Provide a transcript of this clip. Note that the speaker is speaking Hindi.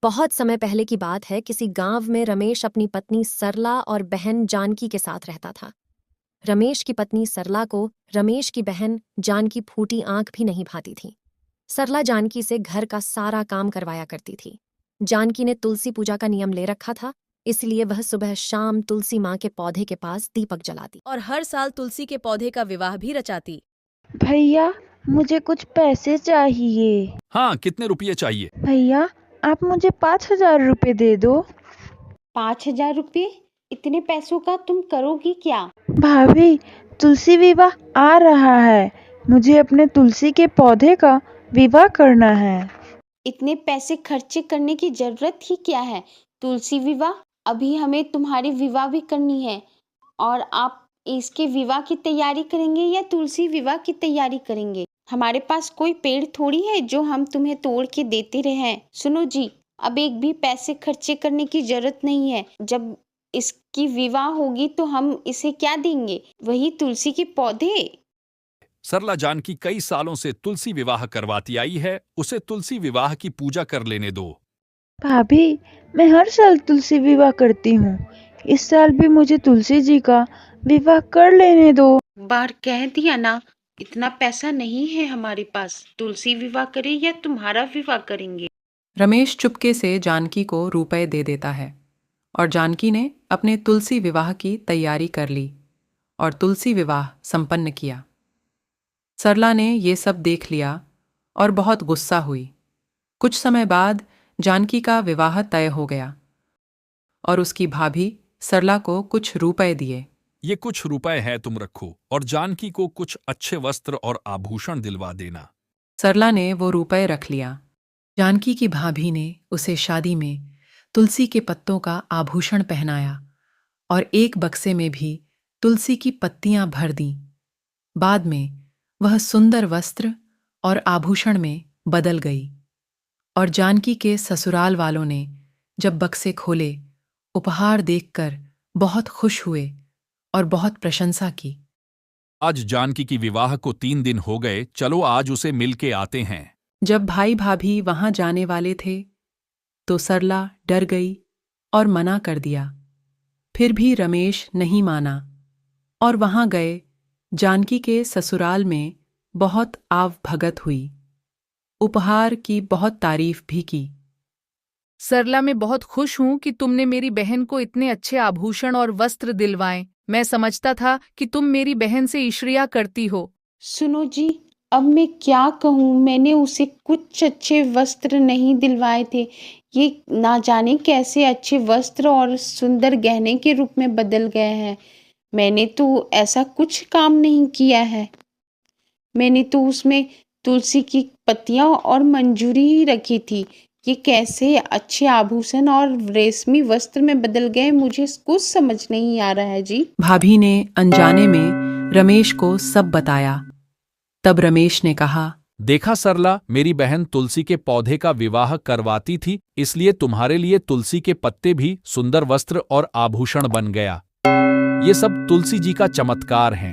बहुत समय पहले की बात है। किसी गांव में रमेश अपनी पत्नी सरला और बहन जानकी के साथ रहता था। रमेश की पत्नी सरला को रमेश की बहन जानकी फूटी आंख भी नहीं भाती थी। सरला जानकी से घर का सारा काम करवाया करती थी। जानकी ने तुलसी पूजा का नियम ले रखा था, इसलिए वह सुबह शाम तुलसी माँ के पौधे के पास दीपक जलाती और हर साल तुलसी के पौधे का विवाह भी रचाती। भैया, मुझे कुछ पैसे चाहिए। हाँ, कितने रुपये चाहिए? भैया, आप मुझे 5,000 रुपए दे दो। 5,000 रुपये? इतने पैसों का तुम करोगी क्या? भाभी, तुलसी विवाह आ रहा है। मुझे अपने तुलसी के पौधे का विवाह करना है। इतने पैसे खर्चे करने की जरूरत ही क्या है? तुलसी विवाह? अभी हमें तुम्हारी विवाह भी करनी है। और आप इसके विवाह की तैयारी करेंगे या तुलसी विवाह की तैयारी करेंगे? हमारे पास कोई पेड़ थोड़ी है जो हम तुम्हें तोड़ के देते रहे। सुनो जी, अब एक भी पैसे खर्चे करने की जरूरत नहीं है। जब इसकी विवाह होगी तो हम इसे क्या देंगे? वही तुलसी के पौधे। सरला जानकी कई सालों से तुलसी विवाह करवाती आई है, उसे तुलसी विवाह की पूजा कर लेने दो। भाभी, मैं हर साल तुलसी विवाह करती हूँ। इस साल भी मुझे तुलसी जी का विवाह कर लेने दो। बार कह दिया ना, इतना पैसा नहीं है हमारे पास। तुलसी विवाह करे या तुम्हारा विवाह करेंगे? रमेश चुपके से जानकी को रुपए दे देता है और जानकी ने अपने तुलसी विवाह की तैयारी कर ली और तुलसी विवाह संपन्न किया। सरला ने ये सब देख लिया और बहुत गुस्सा हुई। कुछ समय बाद जानकी का विवाह तय हो गया और उसकी भाभी सरला को कुछ रुपए दिए। ये कुछ रुपए हैं, तुम रखो और जानकी को कुछ अच्छे वस्त्र और आभूषण दिलवा देना। सरला ने वो रुपए रख लिया। जानकी की भाभी ने उसे शादी में तुलसी के पत्तों का आभूषण पहनाया और एक बक्से में भी तुलसी की पत्तियां भर दीं। बाद में वह सुंदर वस्त्र और आभूषण में बदल गई और जानकी के ससुराल वालों ने जब बक्से खोले, उपहार देखकर बहुत खुश हुए और बहुत प्रशंसा की। आज जानकी की विवाह को 3 दिन हो गए, चलो आज उसे मिल के आते हैं। जब भाई भाभी वहां जाने वाले थे तो सरला डर गई और मना कर दिया। फिर भी रमेश नहीं माना और वहां गए। जानकी के ससुराल में बहुत आवभगत हुई, उपहार की बहुत तारीफ भी की। सरला, मैं बहुत खुश हूं कि तुमने मेरी बहन को इतने अच्छे आभूषण और वस्त्र दिलवाए। मैं समझता था कि तुम मेरी बहन से ईर्ष्या करती हो। सुनो जी, अब मैं क्या कहूँ? मैंने उसे कुछ अच्छे वस्त्र नहीं दिलवाए थे। ये ना जाने कैसे अच्छे वस्त्र और सुंदर गहने के रूप में बदल गए हैं। मैंने तो ऐसा कुछ काम नहीं किया है। मैंने तो उसमें तुलसी की पत्तियां और मंजूरी ही रखी थी। ये कैसे अच्छे आभूषण और रेशमी वस्त्र में बदल गए, मुझे कुछ समझ नहीं आ रहा है जी। भाभी ने अनजाने में रमेश को सब बताया। तब रमेश ने कहा, देखा सरला, मेरी बहन तुलसी के पौधे का विवाह करवाती थी, इसलिए तुम्हारे लिए तुलसी के पत्ते भी सुंदर वस्त्र और आभूषण बन गया। ये सब तुलसी जी का चमत्कार हैं।